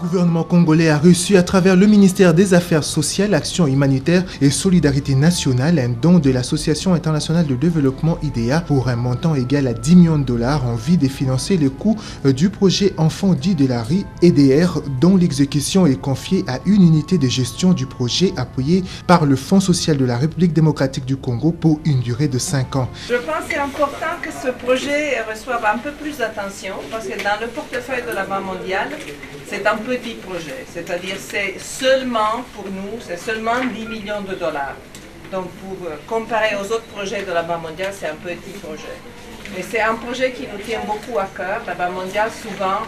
gouvernement congolais a reçu à travers le ministère des Affaires sociales, Action humanitaire et solidarité nationale un don de l'Association internationale de développement IDEA pour un montant égal à 10 millions de dollars en vue de financer le coût du projet Enfants dits de la rue EDR dont l'exécution est confiée à une unité de gestion du projet appuyée par le Fonds social de la République démocratique du Congo pour une durée de 5 ans. Je pense que c'est important que ce projet reçoive un peu plus d'attention parce que dans le portefeuille de la Banque mondiale, c'est un petit projet, c'est-à-dire c'est seulement pour nous, c'est seulement 10 millions de dollars. Donc pour comparer aux autres projets de la Banque mondiale, c'est un petit projet. Mais c'est un projet qui nous tient beaucoup à cœur. La Banque mondiale souvent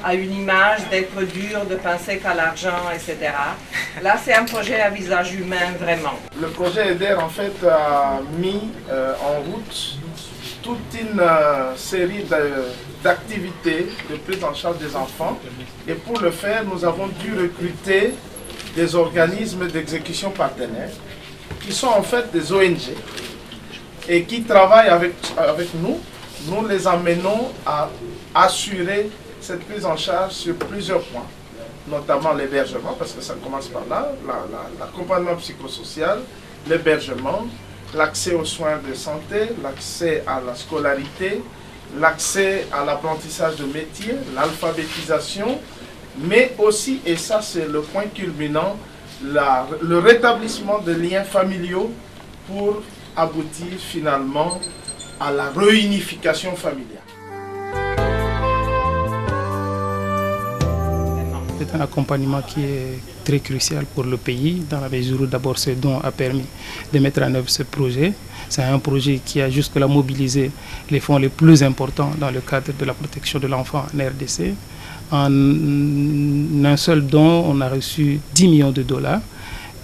a une image d'être dur, de penser qu'à l'argent, etc. Là, c'est un projet à visage humain, vraiment. Le projet EDER, en fait, a mis en route toute une série d'activités de prise en charge des enfants. Et pour le faire, nous avons dû recruter des organismes d'exécution partenaires qui sont en fait des ONG et qui travaillent avec nous. Nous les emmenons à assurer cette prise en charge sur plusieurs points, notamment l'hébergement, parce que ça commence par là, l'accompagnement psychosocial, l'hébergement, l'accès aux soins de santé, l'accès à la scolarité, l'accès à l'apprentissage de métiers, l'alphabétisation, mais aussi, et ça c'est le point culminant, le rétablissement des liens familiaux pour aboutir finalement à la réunification familiale. C'est un accompagnement qui est très crucial pour le pays, dans la mesure où d'abord ce don a permis de mettre en œuvre ce projet. C'est un projet qui a jusque-là mobilisé les fonds les plus importants dans le cadre de la protection de l'enfant en RDC. En un seul don, on a reçu 10 millions de dollars.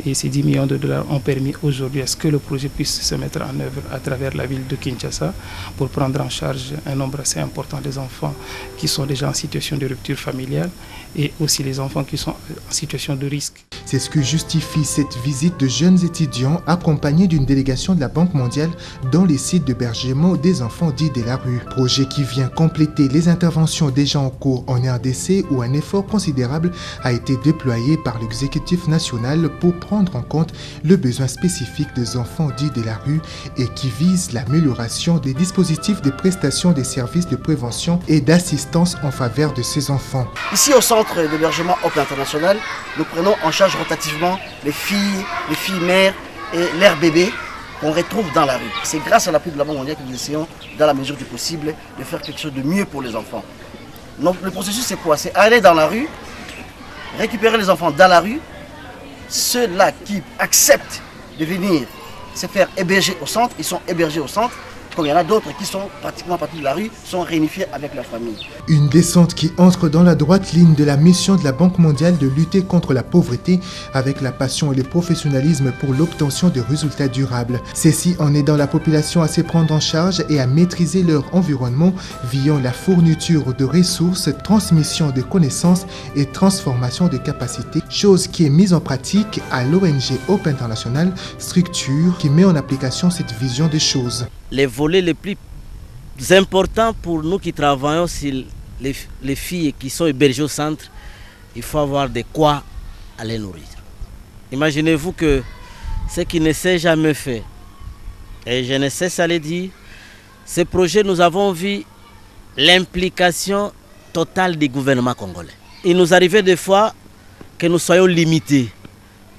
Et ces 10 millions de dollars ont permis aujourd'hui à ce que le projet puisse se mettre en œuvre à travers la ville de Kinshasa pour prendre en charge un nombre assez important des enfants qui sont déjà en situation de rupture familiale et aussi les enfants qui sont en situation de risque. C'est ce que justifie cette visite de jeunes étudiants accompagnés d'une délégation de la Banque mondiale dans les sites d'hébergement des enfants dits de la rue. Projet qui vient compléter les interventions déjà en cours en RDC où un effort considérable a été déployé par l'exécutif national pour prendre en compte le besoin spécifique des enfants dits de la rue et qui vise l'amélioration des dispositifs de prestation des services de prévention et d'assistance en faveur de ces enfants. Ici au centre d'hébergement Hope International, nous prenons en charge rotativement les filles mères et leurs bébés qu'on retrouve dans la rue. C'est grâce à l'appui de la Banque mondiale que nous essayons, dans la mesure du possible, de faire quelque chose de mieux pour les enfants. Donc le processus c'est quoi? C'est aller dans la rue, récupérer les enfants dans la rue. Ceux-là qui acceptent de venir se faire héberger au centre, ils sont hébergés au centre. Comme il y en a d'autres qui sont pratiquement partis de la rue, sont réunifiés avec leur famille. Une descente qui entre dans la droite ligne de la mission de la Banque mondiale de lutter contre la pauvreté avec la passion et le professionnalisme pour l'obtention de résultats durables. Ceci en aidant la population à se prendre en charge et à maîtriser leur environnement via la fourniture de ressources, transmission de connaissances et transformation de capacités, chose qui est mise en pratique à l'ONG Hope International, structure qui met en application cette vision des choses. Les volets les plus importants pour nous qui travaillons sur les filles qui sont hébergées au centre, il faut avoir de quoi les nourrir. Imaginez-vous que ce qui ne s'est jamais fait, et je ne cesse à le dire, ce projet, nous avons vu l'implication totale du gouvernement congolais. Il nous arrivait des fois que nous soyons limités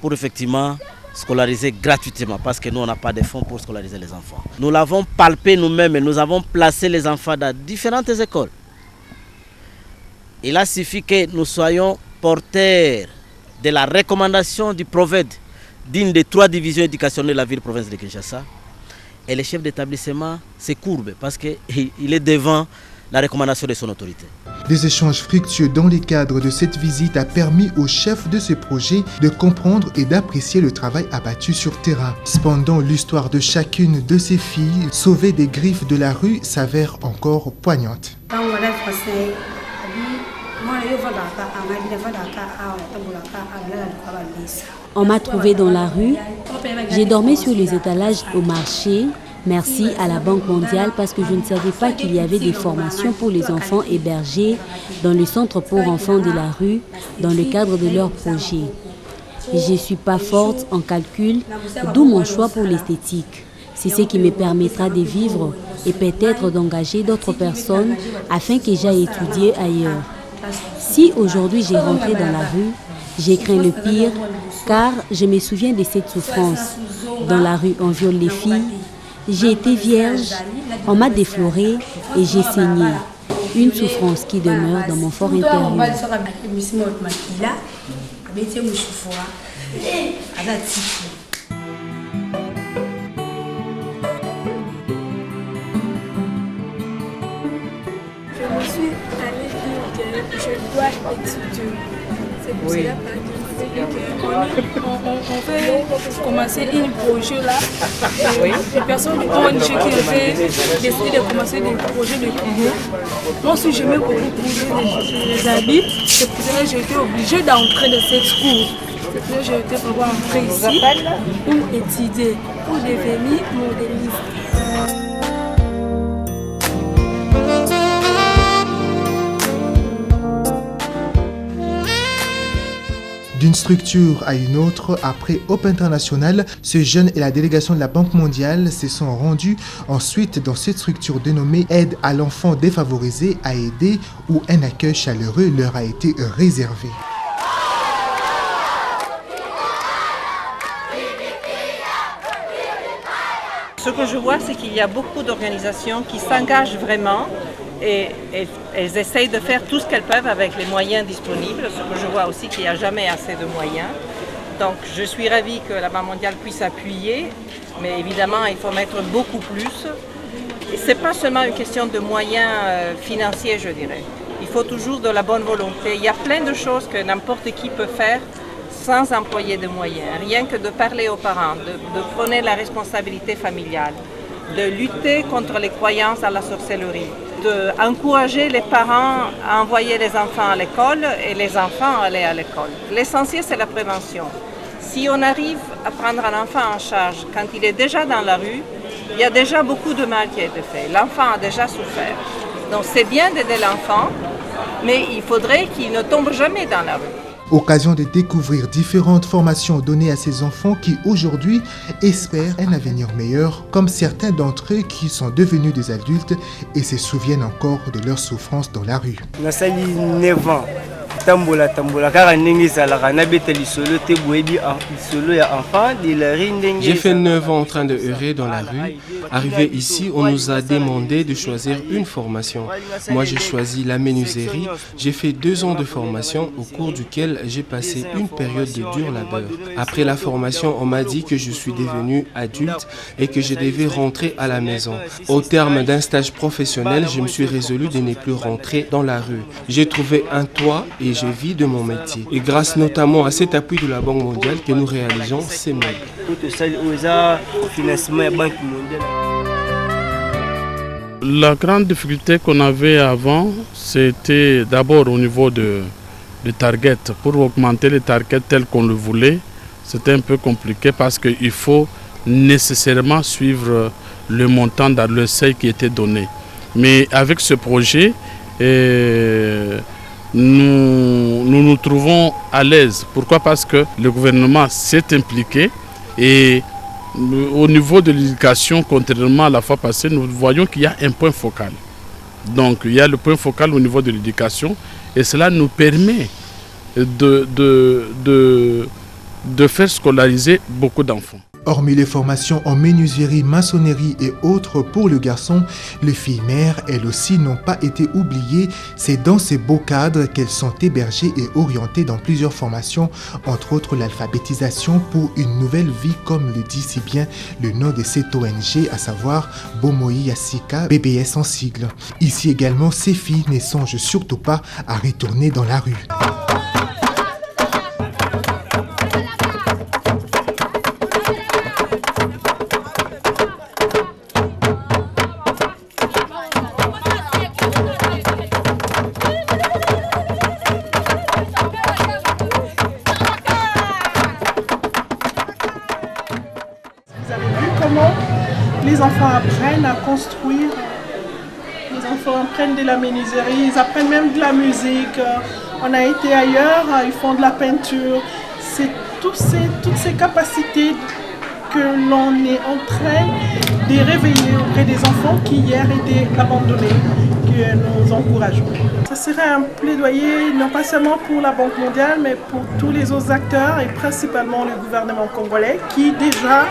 pour effectivement scolariser gratuitement parce que nous, on n'a pas de fonds pour scolariser les enfants. Nous l'avons palpé nous-mêmes et nous avons placé les enfants dans différentes écoles. Il a suffi que nous soyons porteurs de la recommandation du PROVED d'une des 3 divisions éducationnelles de la ville-province de Kinshasa. Et le chef d'établissement se courbe parce qu'il est devant la recommandation de son autorité. Des échanges fructueux dans les cadres de cette visite a permis au chef de ce projet de comprendre et d'apprécier le travail abattu sur terrain. Cependant, l'histoire de chacune de ces filles sauvées des griffes de la rue s'avère encore poignante. On m'a trouvé dans la rue, j'ai dormi sur les étalages au marché Merci à la Banque mondiale parce que je ne savais pas qu'il y avait des formations pour les enfants hébergés dans le centre pour enfants de la rue dans le cadre de leur projet. Je ne suis pas forte en calcul, d'où mon choix pour l'esthétique. C'est ce qui me permettra de vivre et peut-être d'engager d'autres personnes afin que j'aille étudier ailleurs. Si aujourd'hui j'ai rentré dans la rue, j'ai craint le pire car je me souviens de cette souffrance. Dans la rue, on viole les filles. J'ai été vierge, on m'a déflorée et j'ai saigné. Une souffrance qui demeure dans mon fort intérieur. Je me suis allée dire que je dois étudier. C'est pour cela on fait commencer un projet là. Les personnes du ONG qui avaient décidé de commencer des projets de cours. Moi aussi j'aimais beaucoup bouger les habits. C'est pour cela que j'ai été obligée d'entrer dans cette cour. C'est pour ça que j'ai été pour entrer ici pour étudier, pour devenir modéliste. D'une structure à une autre, après Hope International, ce jeune et la délégation de la Banque mondiale se sont rendus ensuite dans cette structure dénommée Aide à l'enfant défavorisé à aider, où un accueil chaleureux leur a été réservé. Ce que je vois, c'est qu'il y a beaucoup d'organisations qui s'engagent vraiment et elles essayent de faire tout ce qu'elles peuvent avec les moyens disponibles. Ce que je vois aussi qu'il n'y a jamais assez de moyens. Donc je suis ravie que la Banque mondiale puisse appuyer, mais évidemment il faut mettre beaucoup plus. Et ce n'est pas seulement une question de moyens financiers, je dirais. Il faut toujours de la bonne volonté. Il y a plein de choses que n'importe qui peut faire sans employer de moyens. Rien que de parler aux parents, de prendre la responsabilité familiale, de lutter contre les croyances à la sorcellerie, d'encourager les parents à envoyer les enfants à l'école et les enfants à aller à l'école. L'essentiel, c'est la prévention. Si on arrive à prendre un enfant en charge quand il est déjà dans la rue, il y a déjà beaucoup de mal qui a été fait. L'enfant a déjà souffert. Donc c'est bien d'aider l'enfant, mais il faudrait qu'il ne tombe jamais dans la rue. Occasion de découvrir différentes formations données à ces enfants qui aujourd'hui espèrent un avenir meilleur, comme certains d'entre eux qui sont devenus des adultes et se souviennent encore de leurs souffrances dans la rue. J'ai fait 9 ans en train de errer dans la rue. Arrivé ici, on nous a demandé de choisir une formation. Moi, j'ai choisi la menuiserie. J'ai fait 2 ans de formation au cours duquel j'ai passé une période de dur labeur. Après la formation, on m'a dit que je suis devenu adulte et que je devais rentrer à la maison. Au terme d'un stage professionnel, je me suis résolu de ne plus rentrer dans la rue. J'ai trouvé un toit et je vis de mon métier. Et grâce notamment à cet appui de la Banque mondiale que nous réalisons ces meubles. La grande difficulté qu'on avait avant, c'était d'abord au niveau de target. Pour augmenter les targets tels qu'on le voulait, c'était un peu compliqué parce qu'il faut nécessairement suivre le montant dans le seuil qui était donné. Mais avec ce projet, nous trouvons à l'aise. Pourquoi? Parce que le gouvernement s'est impliqué et au niveau de l'éducation, contrairement à la fois passée, nous voyons qu'il y a un point focal. Donc il y a le point focal au niveau de l'éducation et cela nous permet de faire scolariser beaucoup d'enfants. Hormis les formations en menuiserie, maçonnerie et autres pour le garçon, les filles mères, elles aussi, n'ont pas été oubliées. C'est dans ces beaux cadres qu'elles sont hébergées et orientées dans plusieurs formations, entre autres l'alphabétisation pour une nouvelle vie, comme le dit si bien le nom de cette ONG, à savoir Bomoi Yasika, BBS en sigle. Ici également, ces filles ne songent surtout pas à retourner dans la rue. Les les enfants apprennent à construire. Les enfants apprennent de la menuiserie, ils apprennent même de la musique. On a été ailleurs, ils font de la peinture. C'est toutes ces capacités que l'on est en train de réveiller auprès des enfants qui hier étaient abandonnés, que nous encourageons. Ce serait un plaidoyer non pas seulement pour la Banque mondiale, mais pour tous les autres acteurs et principalement le gouvernement congolais qui déjà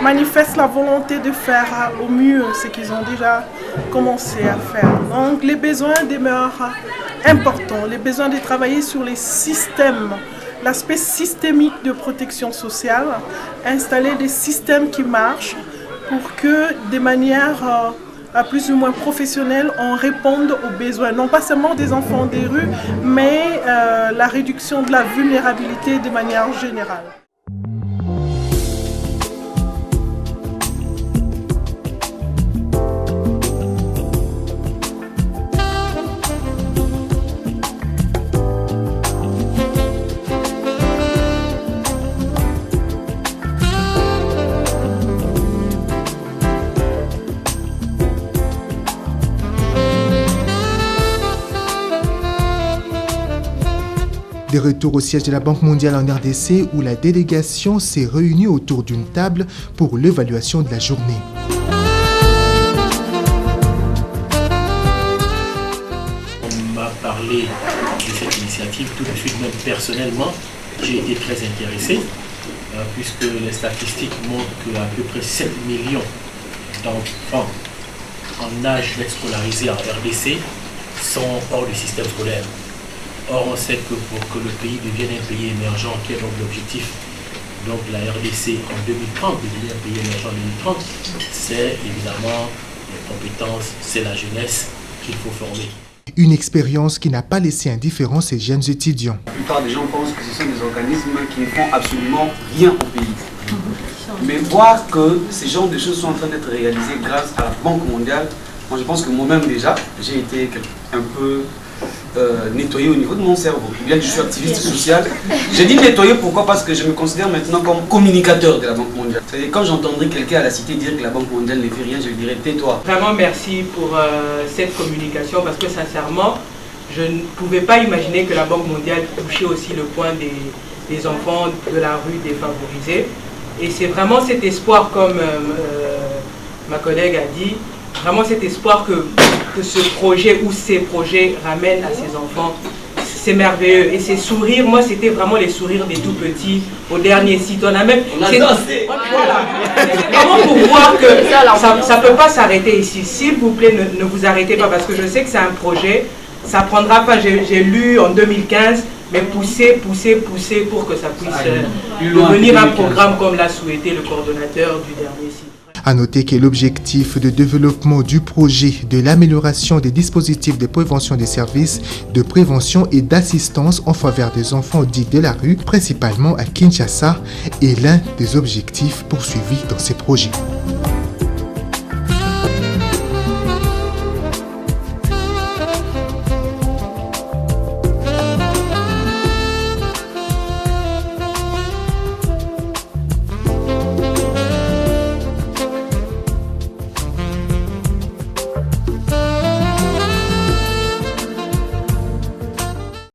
manifestent la volonté de faire au mieux ce qu'ils ont déjà commencé à faire. Donc les besoins demeurent importants, les besoins de travailler sur les systèmes, l'aspect systémique de protection sociale, installer des systèmes qui marchent pour que de manière plus ou moins professionnelle, on réponde aux besoins, non pas seulement des enfants des rues, mais la réduction de la vulnérabilité de manière générale. De retour au siège de la Banque mondiale en RDC où la délégation s'est réunie autour d'une table pour l'évaluation de la journée. On m'a parlé de cette initiative tout de suite, même personnellement, j'ai été très intéressé puisque les statistiques montrent qu'à peu près 7 millions d'enfants en âge d'être scolarisés en RDC sont hors du système scolaire. Or, on sait que pour que le pays devienne un pays émergent, qui est donc l'objectif de la RDC en 2030, de devenir un pays émergent en 2030, c'est évidemment les compétences, c'est la jeunesse qu'il faut former. Une expérience qui n'a pas laissé indifférent ces jeunes étudiants. La plupart des gens pensent que ce sont des organismes qui ne font absolument rien au pays. Mais voir que ces genres de choses sont en train d'être réalisées grâce à la Banque mondiale, moi je pense que moi-même déjà, j'ai été un peu nettoyer au niveau de mon cerveau. Bien que je suis activiste social, j'ai dit nettoyer, pourquoi? Parce que je me considère maintenant comme communicateur de la Banque mondiale. C'est-à-dire quand j'entendrai quelqu'un à la cité dire que la Banque mondiale ne fait rien, je lui dirai tais-toi. Vraiment merci pour cette communication parce que sincèrement, je ne pouvais pas imaginer que la Banque mondiale touchait aussi le point des enfants de la rue défavorisés. Et c'est vraiment cet espoir, comme ma collègue a dit, vraiment cet espoir que ce projet ou ces projets ramènent à ces enfants, c'est merveilleux. Et ces sourires, moi c'était vraiment les sourires des tout petits au dernier site. On a même... On a dansé. Voilà. C'est vraiment pour voir que ça ne peut pas s'arrêter ici. S'il vous plaît, ne vous arrêtez pas parce que je sais que c'est un projet. Ça prendra pas, j'ai lu en 2015, mais pousser pour que ça puisse devenir un programme comme l'a souhaité le coordonnateur du dernier site. À noter que l'objectif de développement du projet de l'amélioration des dispositifs de prévention des services de prévention et d'assistance en faveur des enfants dits de la rue, principalement à Kinshasa, est l'un des objectifs poursuivis dans ces projets.